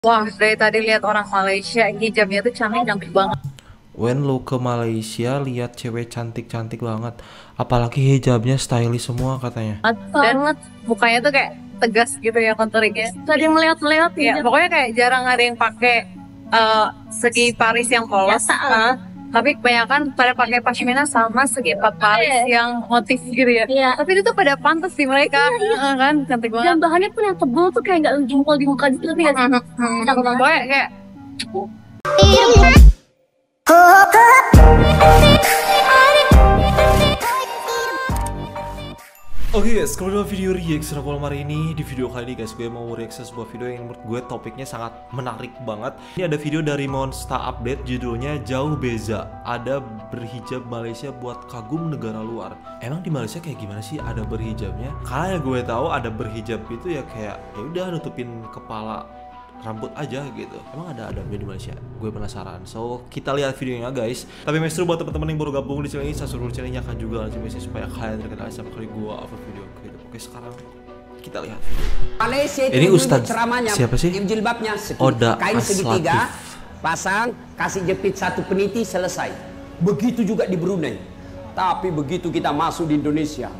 Wah, dari tadi lihat orang Malaysia hijabnya tuh cantik-cantik banget. When lu ke Malaysia lihat cewek cantik-cantik banget, apalagi hijabnya stylish semua katanya. Dan mukanya tuh kayak tegas gitu ya konturnya. Tadi melihat-lihat ya, pokoknya kayak jarang ada yang pakai segi Paris yang polos. Tapi kebanyakan pada pakai pashmina sama segi Paris yang motif gitu ya. Iya. Tapi itu tuh pada pantas sih mereka. Kan cantik banget. Dan bahannya pun yang tebal tuh kayak nggak jempol di muka gitu ya. Pokoknya kayak Oke guys, kembali dalam video reaction aku hari ini. Di video kali ini guys, gue mau reaction sebuah video yang menurut gue topiknya sangat menarik banget. Ini ada video dari Monster Update, judulnya Jauh Beza. Ada berhijab Malaysia buat kagum negara luar. Emang di Malaysia kayak gimana sih ada berhijabnya? Karena yang gue tahu ada berhijab itu ya kayak ya udah nutupin kepala rambut aja gitu. Emang ada adabnya di Malaysia? Gue penasaran. So kita lihat videonya guys. Tapi mesra buat teman-teman yang baru gabung di channel ini, subscribe channelnya kan juga langsung supaya kalian terkenal setiap kali gue upload video gitu. Oke, sekarang kita lihat video. Malaysia Ini Ustadz siapa sih? Jilbabnya Oda kain segitiga, Aslatif. pasang, kasih jepit satu peniti, selesai. Begitu juga di Brunei. Tapi begitu kita masuk di Indonesia,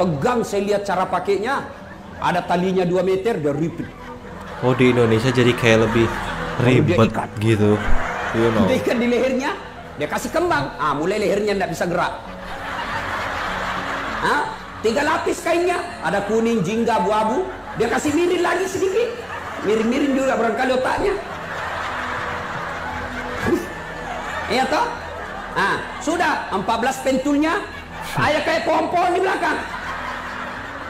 tegang saya lihat cara pakainya. Ada talinya 2 meter, dia repeat. Oh, di Indonesia jadi kayak lebih ribet gitu. You know. Dia ikat di lehernya, dia kasih kembang. Mulai lehernya tidak bisa gerak. 3 lapis kainnya, ada kuning, jingga, abu-abu. Dia kasih miring lagi sedikit, miring-miring juga barangkali otaknya. Iya toh? Sudah 14 pentulnya, kayak pohon-pohon di belakang.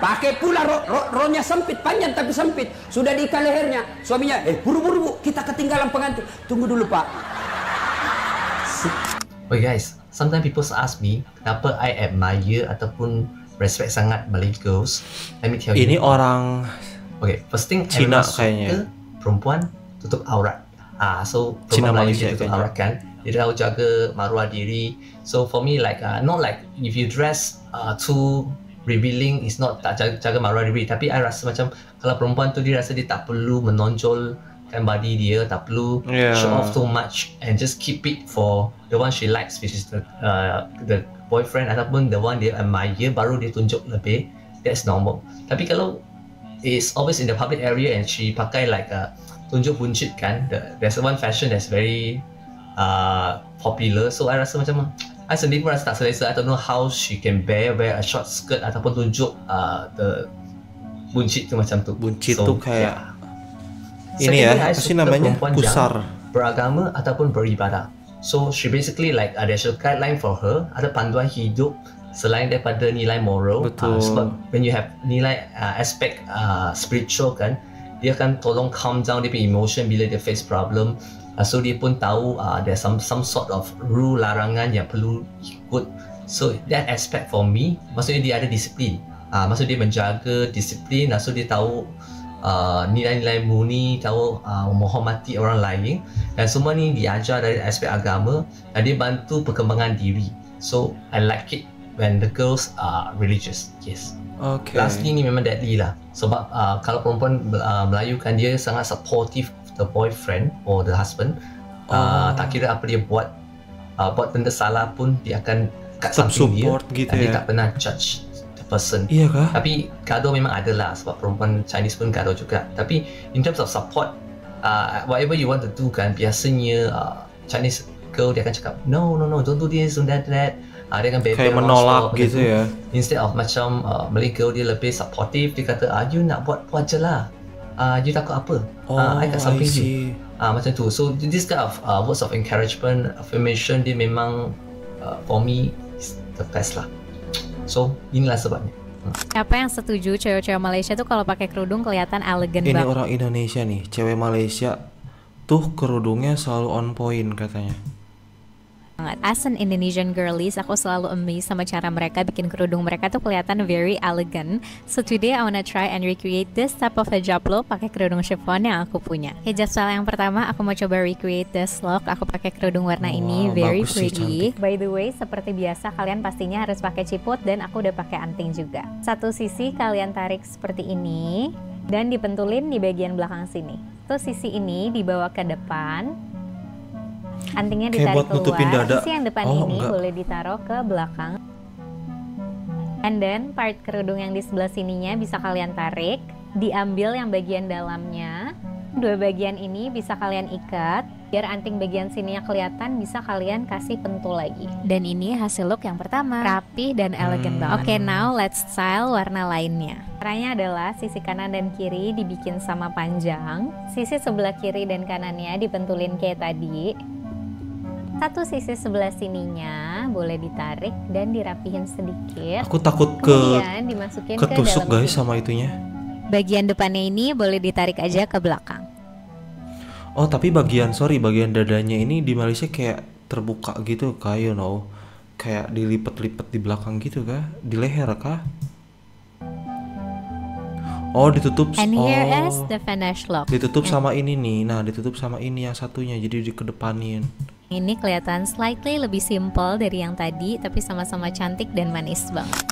Pakai pula rohnya sempit, panjang tapi sempit. Sudah diikat lehernya. Suaminya, buru-buru bu, kita ketinggalan pengantin. Tunggu dulu pak. Okay guys, sometimes people ask me kenapa I admire ataupun respect sangat Malay girls. Let me tell you. Ini orang Okay, first thing Cina everyone kayaknya. suka perempuan tutup aurat. So Cina perempuan Melayu Malaysia dia tutup kayaknya. aurat kan. Dia tahu jaga maruah diri. So for me like not like if you dress too revealing is not tak jaga maruah diri, tapi I rasa macam kalau perempuan tu dia rasa dia tak perlu menonjolkan body dia, tak perlu show off too much and just keep it for the one she likes, which is the boyfriend ataupun the one dia admire, baru dia tunjuk lebih. That's normal. Tapi kalau it's always in the public area and she pakai like tunjuk buncit kan, there's one fashion that's very popular, so I rasa macam I sendiri pun rasa tak selesa. I don't know how she can wear a short skirt ataupun tunjuk the buncit tu macam tu. Buncit So, tuh kayak Secondly, ini ya, I apa sih suka namanya? perempuan yang Pusar. beragama ataupun beribadah. So she basically like there's a guideline for her, ada panduan hidup selain daripada nilai moral. Betul. Sebab when you have nilai aspek spiritual kan, dia akan tolong calm down dia punya emotion bila dia face problem. So dia pun tahu there's some sort of rule larangan yang perlu ikut. So that aspect for me, maksudnya dia ada disiplin. Maksudnya dia menjaga disiplin, so dia tahu nilai-nilai murni, tahu menghormati orang lain, dan semua ni diajar dari aspek agama dan dia bantu perkembangan diri. So I like it when the girls are religious. Yes. Okay. Lastly ni memang deadly lah. Sebab kalau perempuan Melayu kan dia sangat supportive the boyfriend or the husband. Tak kira apa dia buat benda salah pun dia akan kat Tetap samping dia, support gitu dan dia ya. tak pernah judge the person. Iya kah? Tapi gaduh memang ada lah, sebab perempuan Chinese pun gaduh juga. Tapi in terms of support, whatever you want to do kan, biasanya Chinese girl dia akan cakap no, don't do this, don't that. Dia akan bebel Kayak menolak gitu ya. Instead of macam Malay girl dia lebih supportive, dia kata you nak buat je lah, you takut apa, I kat samping you, macam tu. So this kind of words of encouragement, affirmation, dia memang for me is the best lah. So inilah sebabnya. Apa yang setuju cewek-cewek Malaysia tuh kalau pakai kerudung kelihatan elegan Ini banget. orang Indonesia nih, cewek Malaysia tuh kerudungnya selalu on point katanya. As an Indonesian girlies, aku selalu amazed sama cara mereka bikin kerudung mereka tuh kelihatan very elegant. So today I wanna try and recreate this type of hijab look pakai kerudung chiffon yang aku punya. Hijab style yang pertama aku mau coba recreate this look. Aku pakai kerudung warna ini, very bagus sih, pretty. cantik. By the way, seperti biasa kalian pastinya harus pakai ciput dan aku udah pakai anting juga. Satu sisi kalian tarik seperti ini. dan dipentulin di bagian belakang sini. Tuh sisi ini dibawa ke depan, antingnya Kayak ditarik buat nutupin keluar. dada. Sisi yang depan Oh, ini enggak. boleh ditaruh ke belakang. And then part kerudung yang di sebelah sininya bisa kalian tarik, diambil yang bagian dalamnya. Dua bagian ini bisa kalian ikat, biar anting bagian sininya kelihatan, bisa kalian kasih pentul lagi. Dan ini hasil look yang pertama, rapih dan elegan banget. Oke, now let's style warna lainnya. Caranya adalah sisi kanan dan kiri dibikin sama panjang, sisi sebelah kiri dan kanannya dipentulin kayak tadi. Satu sisi sebelah sininya boleh ditarik dan dirapihin sedikit. Aku takut Kemudian dimasukin ke ketusuk dalam guys sini. sama itunya. Bagian depannya ini boleh ditarik aja ke belakang. Oh tapi bagian dadanya ini di Malaysia kayak terbuka gitu kah, you know, kayak dilipet-lipet di belakang gitu kah, di leher kah? Oh ditutup. And here oh, is the finished look. ditutup sama ini nih. Nah ditutup sama ini yang satunya, jadi dikedepanin. Ini kelihatan slightly lebih simple dari yang tadi, tapi sama-sama cantik dan manis banget.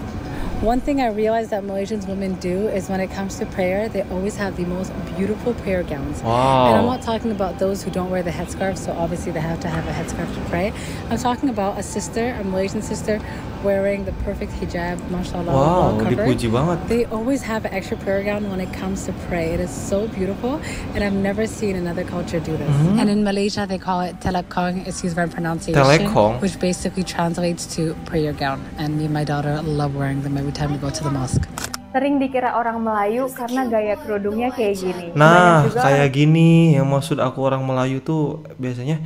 One thing I realized that Malaysian women do is when it comes to prayer, they always have the most beautiful prayer gowns. And I'm Wow. not talking about those who don't wear the headscarf, so obviously they have to have a headscarf to pray. I'm talking about a sister, a Malaysian sister, wearing the perfect hijab, mashallah, Wow, well covered. dipuji banget. They always have an extra prayer gown when it comes to pray. It is so beautiful, and I've never seen another culture do this. And in Malaysia, they call it telekong, excuse my pronunciation, Telekong? which basically translates to prayer gown. And me and my daughter love wearing them every time we go to the mosque. Sering dikira orang Melayu karena gaya kerudungnya kayak gini. Nah Banyak juga kayak gini yang maksud aku, orang Melayu tuh biasanya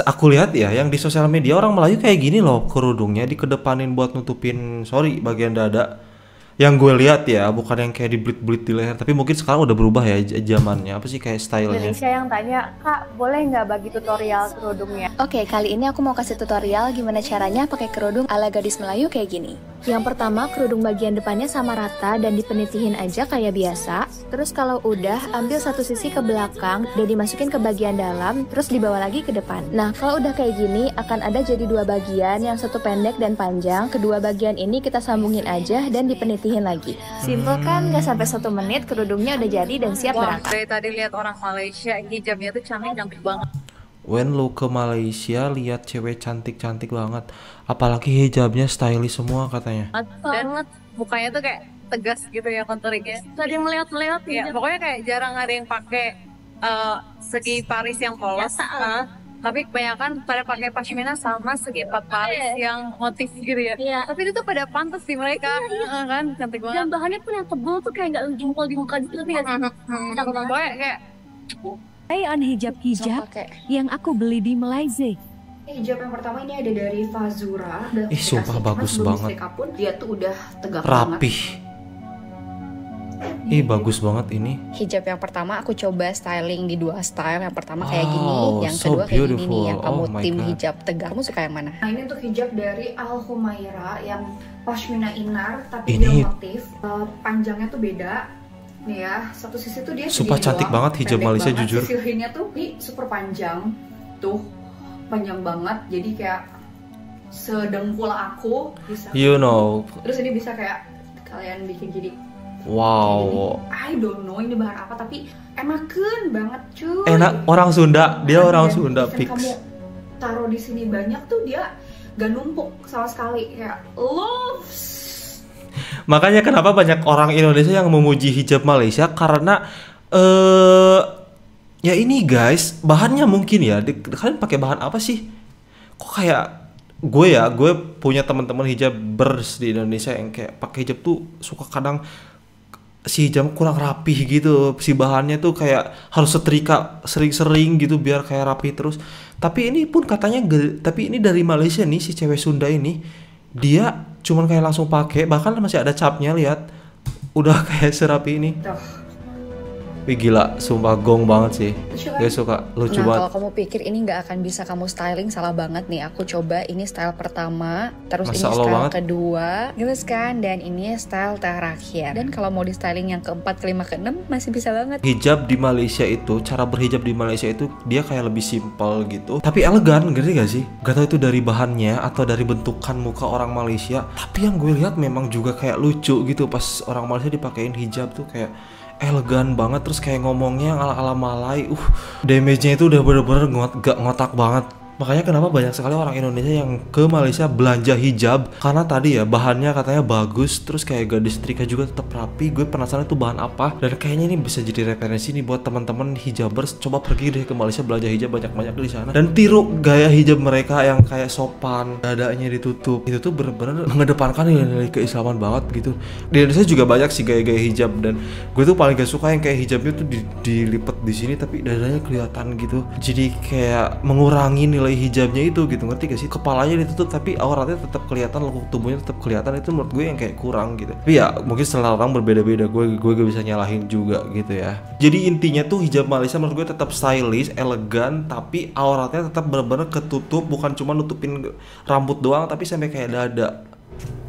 aku lihat ya yang di sosial media, orang Melayu kayak gini loh kerudungnya, dikedepanin buat nutupin bagian dada. Yang gue lihat ya, bukan yang kayak dibelit-belit di leher, tapi mungkin sekarang udah berubah ya zamannya, apa sih kayak stylenya. Indonesia yang tanya, Kak, boleh nggak bagi tutorial kerudungnya? Oke, kali ini aku mau kasih tutorial gimana caranya pakai kerudung ala gadis Melayu kayak gini. Yang pertama, kerudung bagian depannya sama rata dan dipenitihin aja kayak biasa. Terus kalau udah, ambil satu sisi ke belakang dan dimasukin ke bagian dalam, terus dibawa lagi ke depan. Nah, kalau udah kayak gini, akan ada jadi dua bagian, yang satu pendek dan panjang. Kedua bagian ini kita sambungin aja dan dipenitihin lagi. Simple kan? Gak sampai 1 menit, kerudungnya udah jadi dan siap Wah, berangkat. dari tadi lihat orang Malaysia hijabnya tuh cantik banget. When lu ke Malaysia lihat cewek cantik-cantik banget, apalagi hijabnya stylish semua katanya. Dan mukanya tuh kayak tegas gitu ya konturnya. Tadi melihat-lihat ya, pokoknya kayak jarang ada yang pakai segi paris yang polos. Tapi kebanyakan pada pakai pashmina sama segi paris yang motif gitu ya. Tapi itu tuh pada pantas sih mereka, kan cantik banget. Dan bahannya pun yang tebel tuh kayak nggak jempol di muka gitu ya. Pokoknya kayak Try on hijab-hijab yang aku beli di Malaysia. Hijab yang pertama ini ada dari Fazura. Ih, sumpah bagus banget. Dia tuh udah tegak Rapih. Ih, bagus banget ini. Hijab yang pertama aku coba styling di 2 style. Yang pertama kayak gini, Wow, yang so kedua kayak gini nih. beautiful. Yang kamu Oh my tim God. hijab tegak, kamu suka yang mana? Nah ini untuk hijab dari Al Humaira yang pashmina inar tapi Ini- dia motif. Panjangnya tuh beda. Nih ya, satu sisi tuh dia Sumpah segini cantik doang, banget hijab pendek Malaysia, banget. jujur. Sisi lainnya tuh ini super panjang. Tuh, panjang banget. Jadi kayak sedengkul aku bisa. You know, Terus ini bisa kayak kalian bikin jadi wow. I don't know ini bahan apa tapi enakan banget cuy. Enak, orang Sunda, dia orang Dan Sunda even fix. kamu taruh di sini banyak tuh dia gak numpuk sama sekali kayak love. Makanya kenapa banyak orang Indonesia yang memuji hijab Malaysia karena ya ini guys, bahannya mungkin ya. Kalian pakai bahan apa sih? Kok kayak gue punya teman-teman hijabers di Indonesia yang kayak pakai hijab tuh suka kadang si hijab kurang rapih gitu. Si bahannya tuh kayak harus setrika sering-sering gitu biar kayak rapi terus. Tapi ini pun katanya tapi ini dari Malaysia nih, si cewek Sunda ini. Dia cuman kayak langsung pakai, bahkan masih ada capnya, lihat. Udah kayak serapi ini. Tuh. Wih gila, sumpah gong banget sih. Gue suka, lucu Nah, banget. kalau kamu pikir ini nggak akan bisa kamu styling, salah banget nih. Aku coba ini style pertama, terus Masa ini Allah style banget. kedua, gitu kan, dan ini style terakhir. Dan kalau mau di styling yang keempat, kelima, keenam masih bisa banget. Hijab di Malaysia itu, cara berhijab di Malaysia itu dia kayak lebih simpel gitu, tapi elegan, ngerti gak sih? Gak tau itu dari bahannya atau dari bentukan muka orang Malaysia. Tapi yang gue lihat memang juga kayak lucu gitu pas orang Malaysia dipakein hijab tuh kayak elegan banget, terus kayak ngomongnya ala-ala Malay. Damage-nya itu udah bener-bener gak ngotak banget. Makanya kenapa banyak sekali orang Indonesia yang ke Malaysia belanja hijab, karena tadi ya bahannya katanya bagus, terus kayak gak disetrika juga, tetap rapi. Gue penasaran itu bahan apa, dan kayaknya ini bisa jadi referensi nih buat teman-teman hijabers. Coba pergi deh ke Malaysia belanja hijab banyak-banyak di sana dan tiru gaya hijab mereka yang kayak sopan, dadanya ditutup. Itu tuh bener-bener mengedepankan nilai keislaman banget gitu. Di Indonesia juga banyak sih gaya-gaya hijab, dan gue tuh paling gak suka yang kayak hijabnya tuh dilipet di sini tapi dadanya kelihatan gitu. Jadi kayak mengurangi nilai hijabnya itu gitu, ngerti gak sih? Kepalanya ditutup tapi auratnya tetap kelihatan, lekuk tubuhnya tetap kelihatan. Itu menurut gue yang kayak kurang gitu. Tapi ya mungkin setelah orang berbeda-beda, gue gak bisa nyalahin juga gitu ya. Jadi intinya tuh hijab Malaysia menurut gue tetap stylish, elegan, tapi auratnya tetap benar-benar ketutup, bukan cuma nutupin rambut doang tapi sampai kayak dada.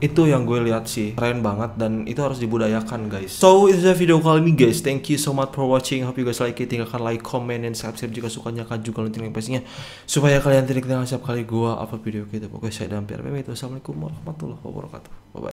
Itu yang gue lihat sih, keren banget, dan itu harus dibudayakan guys. So itu saja video kali ini guys, thank you so much for watching. Hope you guys like it. Tinggalkan like, comment, dan subscribe jika suka, nyalakan juga lonceng pastinya supaya kalian tidak ketinggalan setiap kali gue upload video kita. Pokoknya saya Dampir pamit. Wassalamualaikum warahmatullahi wabarakatuh. Bye bye.